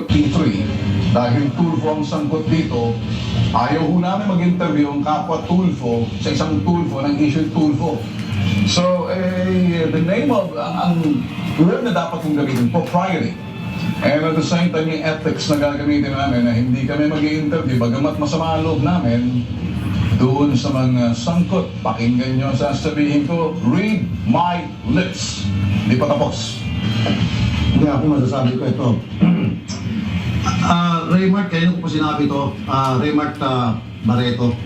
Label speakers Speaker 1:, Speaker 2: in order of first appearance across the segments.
Speaker 1: P3, dahil Tulfo ang sangkot dito, ayaw ho namin mag-interview ang kapwa Tulfo sa isang Tulfo ng issue Tulfo. So, the name of, ang word na dapat kong gamitin, propriety. And at the same time, yung ethics na gagamitin namin na hindi kami mag-i-interview, bagamat masama ang loob namin, doon sa mga sangkot, pakinggan nyo sasabihin ko, read my lips. Hindi pa tapos.
Speaker 2: Hindi ako masasabi ko ito. Raymart, kayo ko po sinabi ito, Raymart Barreto.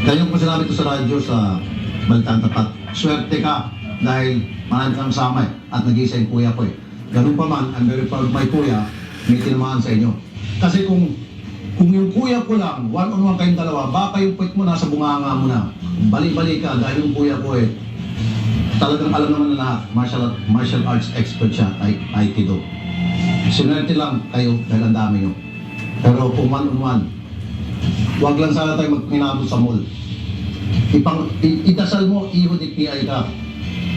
Speaker 2: Kayo po sinabi ito sa radyo sa Balitang Tapat. Swerte ka dahil marami kang sama at nag-iisa yung kuya ko eh. Ganun pa man, I'm very proud of my kuya, may tinamaan sa inyo. Kasi kung yung kuya ko lang, one-on-one kayong dalawa, baka yung puwet mo nasa bunganga mo na. Bali-bali ka dahil yung kuya ko eh, talagang alam naman na lahat, martial arts expert siya, Aikido. Sinerte lang kayo dahil ang dami nyo. Pero kung one-on-one, huwag lang sana tayo magkinabot sa mall. Itasal mo, ihod PI ka.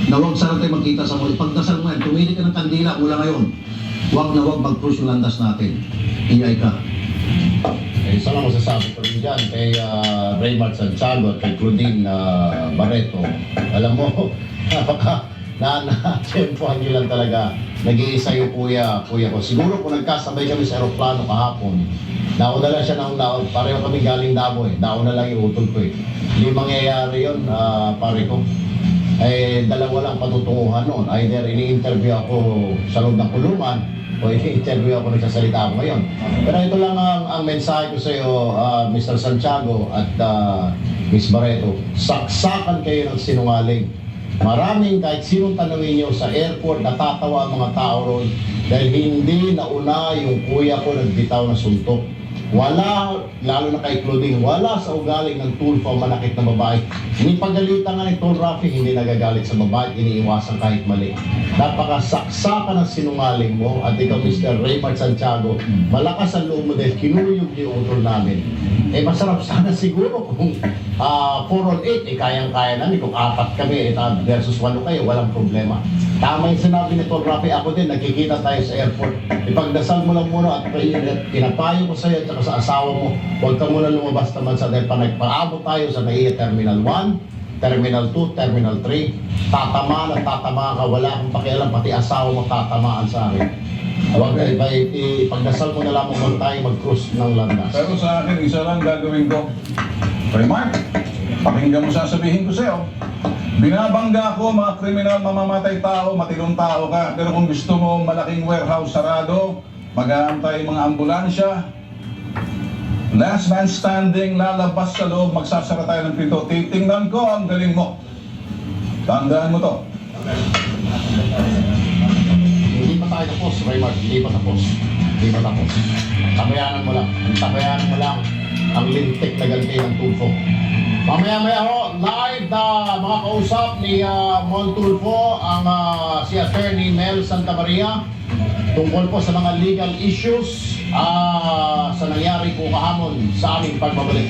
Speaker 2: Na huwag sana tayo magkita sa mall. Ipagdasal mo yan, tumili ka ng kandila mula ngayon. Huwag na huwag mag-cruise yung landas natin. PI ka.
Speaker 3: Isa lang masasabi ko rin dyan kay Raymart Santiago at kay Claudine Barreto. Alam mo, napaka na-tempohan nyo lang talaga. Nag-iisa yung kuya ko. Siguro kung nagkasabay kami sa aeroplano kahapon, nauna lang siya pareho kami galing Davao eh. Nauna lang yung utol ko eh. Hindi mangyayari yun, pare ko. Dalawa lang patutunguhan noon. Either ini-interview ako sa loob ng kulungan o ini-interview ako, nagsasalita ako ngayon. Pero ito lang ang mensahe ko sa iyo, Mr. Santiago at Ms. Barreto. Saksakan kayo ng sinungaling. Maraming kahit sinong tanongin nyo sa airport, natatawa ang mga tao ron dahil hindi nauna yung kuya ko nagbitaw na suntok. Wala, lalo na kay Claudine, wala sa ugaling ng Tulfo ang manakit na babae. Inipagalitan nga ni Tol Rafi, hindi nagagalit sa babae, iniiwasan kahit mali. Napakasaksakan ng sinungaling mo at ikaw Mr. Raymart Santiago, malakas ang loob mo dahil kinuyog yung utol namin. Masarap sana siguro kung 4 on 8, kayang-kaya namin. Kung 4 kami versus 8 kayo, walang problema. Tama yung sinabi ni Tol Rafi, ako din, nakikita tayo sa airport. Ipagdasal mo lang muna at pinapayo ko sa'yo at sa asawa mo, huwag ka muna lumabas naman sa dahil paabot tayo sa NAIA Terminal 1, Terminal 2, Terminal 3, tatamaan at tatamaan ka, wala akong pakialam, pati asawa mo tatamaan sa akin. Huwag ka, ipagdasal mo na lamang huwag tayo mag-cruise ng landas.
Speaker 1: Pero sa akin, isa lang gagawin ko. Raymart, pakinggan mo sasabihin ko sa'yo. Binabangga ko mga kriminal, mamamatay tao, matilong tao ka. Pero kung gusto mo malaking warehouse sarado, mag-aantay mga ambulansya, last man standing, lalabas sa loob, magsasara tayo ng pinto. Titingnan ko ang galing mo. Tandaan mo to.
Speaker 3: Hindi pa tayo tapos, Raymart. Hindi pa tapos. Tabayanan mo lang. Tabayanan mo lang ang lintik na ganti ng Tulfo. Mamaya-maya ho, live na mga kausap ni Mon Tulfo, ang si Attorney Mel Santamaria, tungkol po sa mga legal issues sa nangyari po kahapon sa aming pagbabalik.